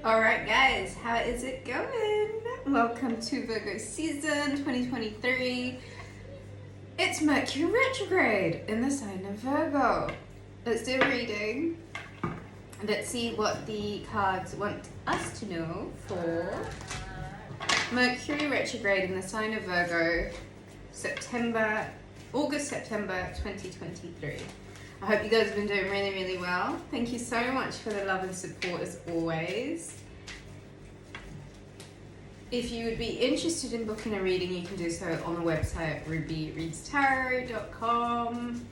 Alright guys, how is it going? Welcome to Virgo season 2023. It's Mercury Retrograde in the sign of Virgo. Let's do a reading. Let's see what the cards want us to know for Mercury Retrograde in the sign of Virgo, August-September 2023. I hope you guys have been doing really, really well. Thank you so much for the love and support as always. If you would be interested in booking a reading, you can do so on the website rubyreadstarot.com.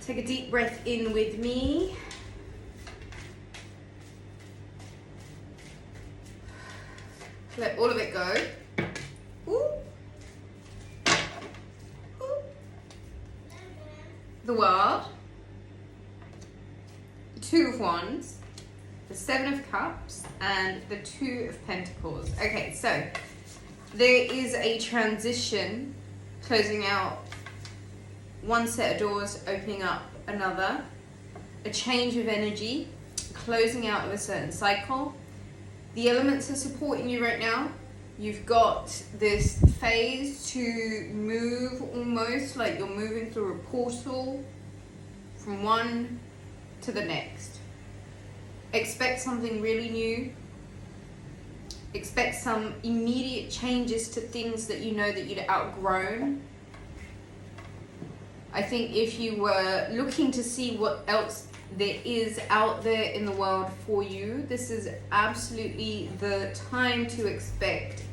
Take a deep breath in with me. Let all of it go. Ooh. The World, the Two of Wands, the Seven of Cups, and the Two of Pentacles. Okay, so there is a transition, closing out one set of doors, opening up another, a change of energy, closing out of a certain cycle. The elements are supporting you right now. You've got this phase to move, almost like you're moving through a portal from one to the next. Expect something really new. Expect some immediate changes to things that you know that you'd outgrown. I think if you were looking to see what else there is out there in the world for you, this is absolutely the time to expect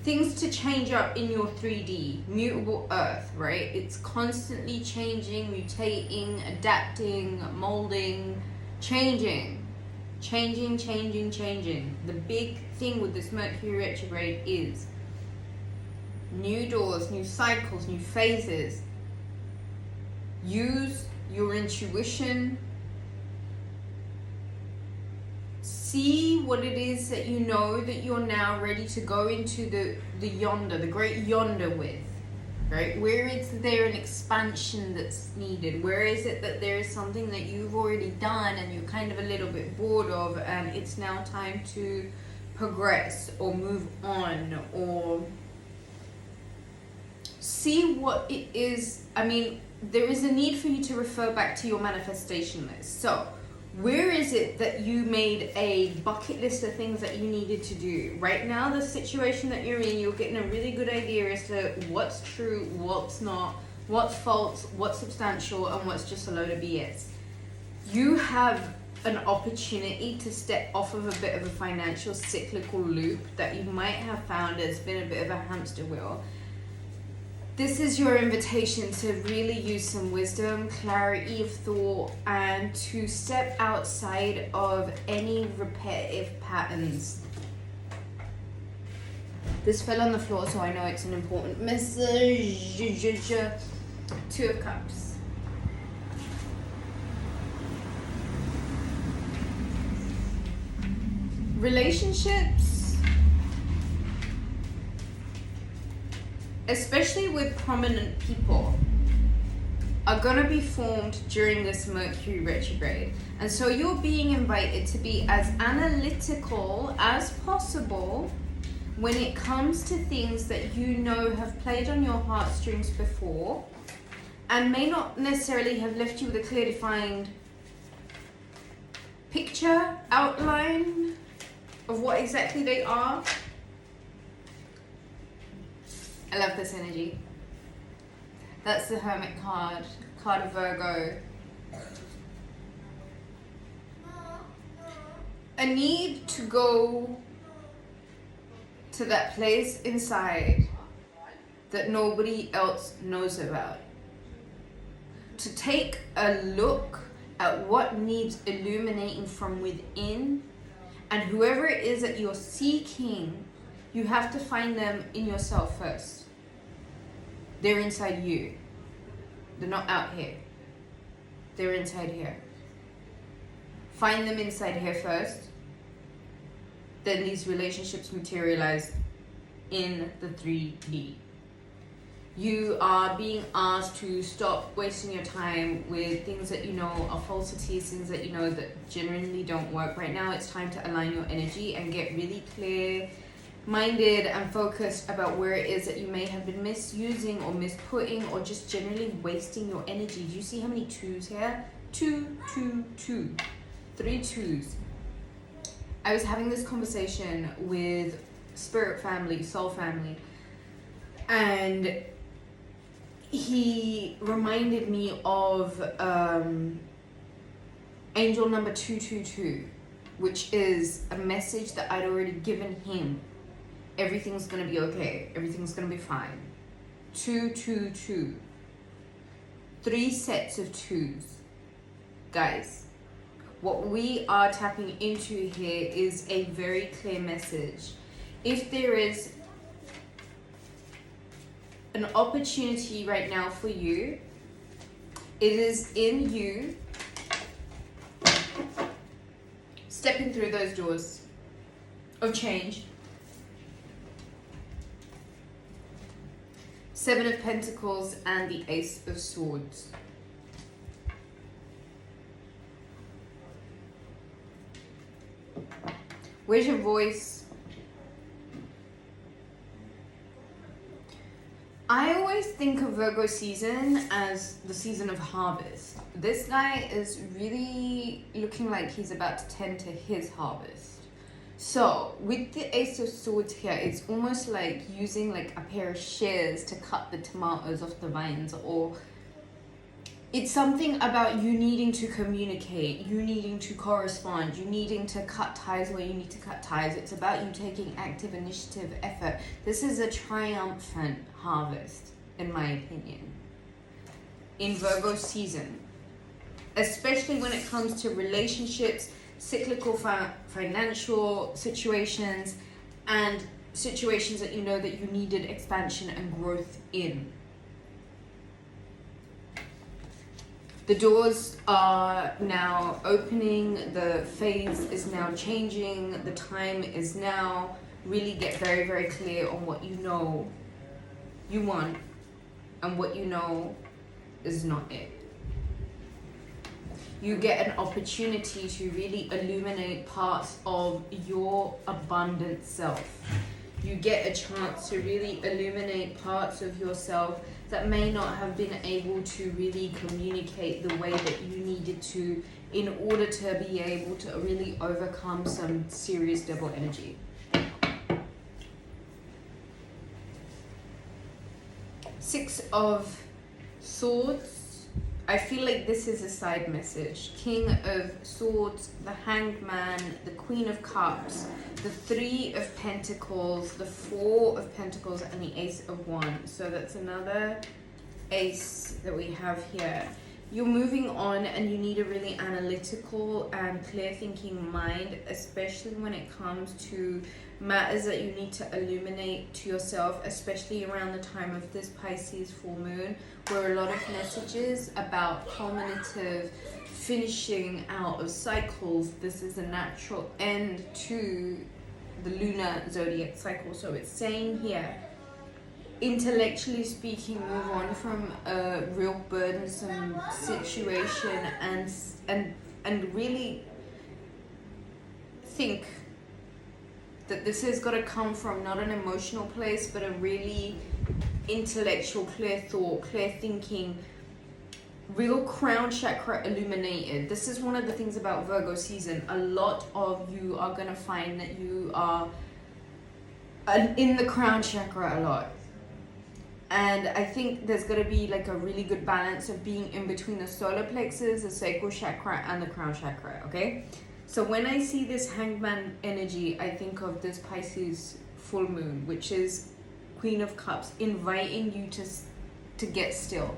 things to change up in your 3D, mutable earth, right? It's constantly changing, mutating, adapting, molding, changing. The big thing with this Mercury retrograde is new doors, new cycles, new phases. Use your intuition. See what it is that you know that you're now ready to go into the yonder, the great yonder with, right? Where is there an expansion that's needed? Where is it that there is something that you've already done and you're kind of a little bit bored of and it's now time to progress or move on or see what it is. I mean, there is a need for you to refer back to your manifestation list. So where is it that you made a bucket list of things that you needed to do? Right now, the situation that you're in, you're getting a really good idea as to what's true, what's not, what's false, what's substantial, and what's just a load of BS. You have an opportunity to step off of a bit of a financial cyclical loop that you might have found has been a bit of a hamster wheel. This is your invitation to really use some wisdom, clarity of thought, and to step outside of any repetitive patterns. This fell on the floor, so I know it's an important message. Two of Cups. Relationships, especially with prominent people, are going to be formed during this Mercury retrograde. And so you're being invited to be as analytical as possible when it comes to things that you know have played on your heartstrings before and may not necessarily have left you with a clear defined picture, outline of what exactly they are. I love this energy. That's the Hermit card of Virgo. A need to go to that place inside that nobody else knows about. To take a look at what needs illuminating from within, and whoever it is that you're seeking, you have to find them in yourself first. They're inside you. They're not out here. They're inside here. Find them inside here first. Then these relationships materialize in the 3D. You are being asked to stop wasting your time with things that you know are falsities, things that you know that genuinely don't work. Right now, it's time to align your energy and get really clear minded and focused about where it is that you may have been misusing or misputting or just generally wasting your energy. Do you see how many twos here? 2, 2, 2. 3 twos. I was having this conversation with spirit family, soul family, and he reminded me of angel number 222, which is a message that I'd already given him. Everything's gonna be okay. Everything's gonna be fine. 222. 3 sets of twos. Guys, what we are tapping into here is a very clear message. If there is an opportunity right now for you, it is in you stepping through those doors of change. 7 of Pentacles and the Ace of Swords. Where's your voice? I always think of Virgo season as the season of harvest. This guy is really looking like he's about to tend to his harvest. So with the Ace of Swords here, it's almost like using like a pair of shears to cut the tomatoes off the vines, or it's something about you needing to communicate, you needing to correspond, you needing to cut ties where you need to cut ties. It's about you taking active initiative, effort. This is a triumphant harvest, in my opinion, in Virgo season, especially when it comes to relationships, cyclical financial situations, and situations that you know that you needed expansion and growth in. The doors are now opening, the phase is now changing, the time is now. Really get very, very clear on what you know you want and what you know is not it. You get an opportunity to really illuminate parts of your abundant self. You get a chance to really illuminate parts of yourself that may not have been able to really communicate the way that you needed to in order to be able to really overcome some serious double energy. 6 of Swords. I feel like this is a side message. King of Swords, the Hanged Man, the Queen of Cups, the 3 of Pentacles, the 4 of Pentacles, and the Ace of Wands. So that's another ace that we have here. You're moving on and you need a really analytical and clear thinking mind, especially when it comes to matters that you need to illuminate to yourself, especially around the time of this Pisces full moon, where a lot of messages about culminative finishing out of cycles. This is a natural end to the lunar zodiac cycle. So it's saying here, intellectually speaking, move on from a real burdensome situation and really think that this has got to come from not an emotional place, but a really intellectual, clear thought, clear thinking, real crown chakra illuminated. This is one of the things about Virgo season. A lot of you are going to find that you are in the crown chakra a lot. And I think there's going to be like a really good balance of being in between the solar plexus, the sacral chakra, and the crown chakra, okay? So when I see this Hangman energy, I think of this Pisces full moon, which is Queen of Cups, inviting you to get still.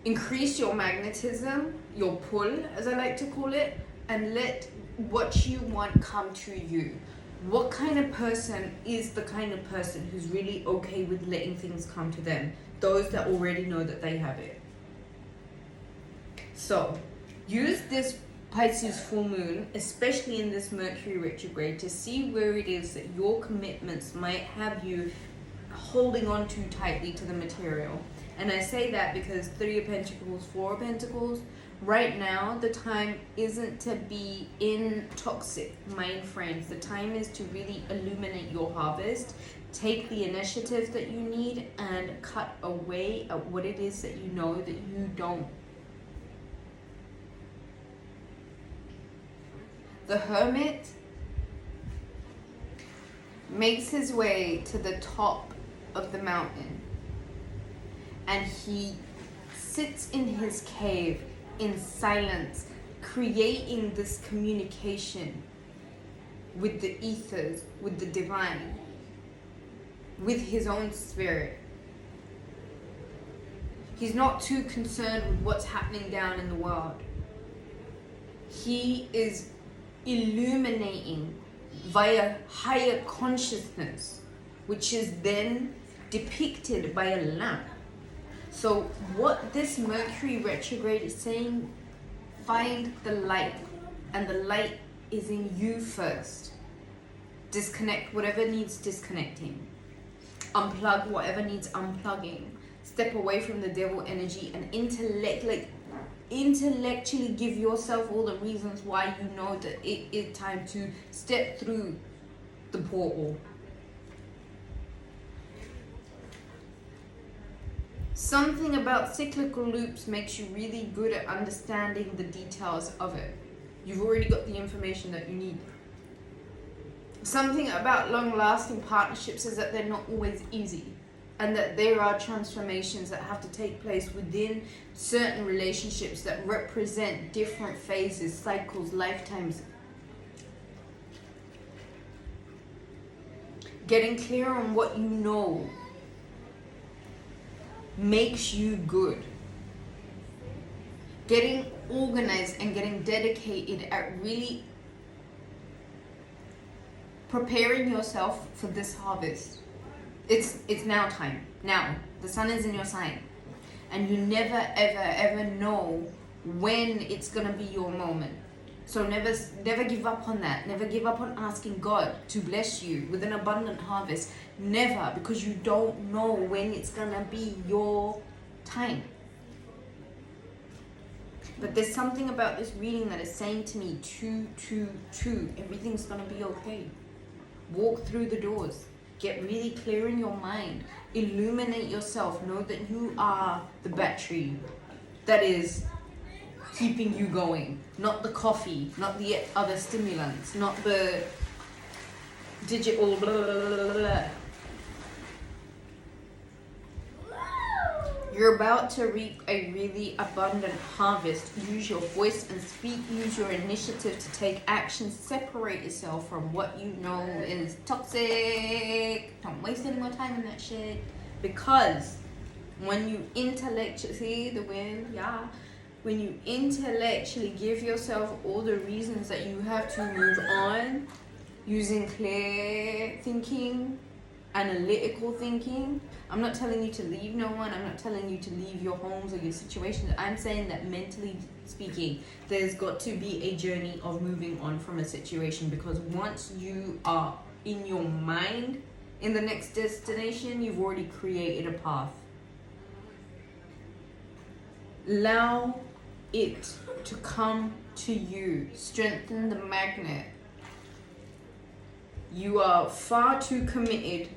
Increase your magnetism, your pull, as I like to call it, and let what you want come to you. What kind of person is the kind of person who's really okay with letting things come to them? Those that already know that they have it. So use this Pisces full moon, especially in this Mercury retrograde, to see where it is that your commitments might have you holding on too tightly to the material. And I say that because 3 of Pentacles, 4 of Pentacles, right now the time isn't to be in toxic mind frames. The time is to really illuminate your harvest. Take the initiative that you need and cut away at what it is that you know that you don't. The Hermit makes his way to the top of the mountain, and he sits in his cave in silence, creating this communication with the ethers, with the divine, with his own spirit. He's not too concerned with what's happening down in the world. He is illuminating via higher consciousness, which is then depicted by a lamp. So what this Mercury retrograde is saying, find the light, and the light is in you first. Disconnect whatever needs disconnecting. Unplug whatever needs unplugging. Step away from the devil energy and intellectually give yourself all the reasons why you know that it is time to step through the portal. Something about cyclical loops makes you really good at understanding the details of it. You've already got the information that you need. Something about long-lasting partnerships is that they're not always easy, and that there are transformations that have to take place within certain relationships that represent different phases, cycles, lifetimes. Getting clear on what you know makes you good. Getting organized and getting dedicated at really preparing yourself for this harvest. It's now time. Now. The sun is in your sign. And you never, ever, ever know when it's going to be your moment. So never give up on that. Never give up on asking God to bless you with an abundant harvest. Never, because you don't know when it's going to be your time. But there's something about this reading that is saying to me, 2, 2, 2. Everything's going to be okay. Walk through the doors. Get really clear in your mind. Illuminate yourself. Know that you are the battery that is keeping you going. Not the coffee, not the other stimulants, not the digital blah, blah, blah, blah, blah. You're about to reap a really abundant harvest. Use your voice and speak. Use your initiative to take action. Separate yourself from what you know is toxic. Don't waste any more time in that shit. Because when you intellectually, see the wind, yeah. When you intellectually give yourself all the reasons that you have to move on, using clear thinking, analytical thinking. I'm not telling you to leave no one. I'm not telling you to leave your homes or your situations. I'm saying that mentally speaking, there's got to be a journey of moving on from a situation, because once you are in your mind in the next destination, you've already created a path. Allow it to come to you. Strengthen the magnet. You are far too committed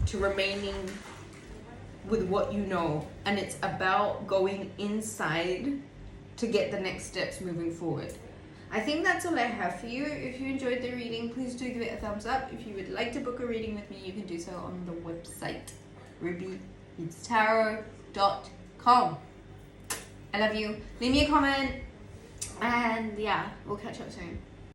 to remaining with what you know, and it's about going inside to get the next steps moving forward. I think that's all I have for you. If you enjoyed the reading, please do give it a thumbs up. If you would like to book a reading with me, you can do so on the website rubyreadstarot.com. I love you. Leave me a comment, and yeah, we'll catch up soon.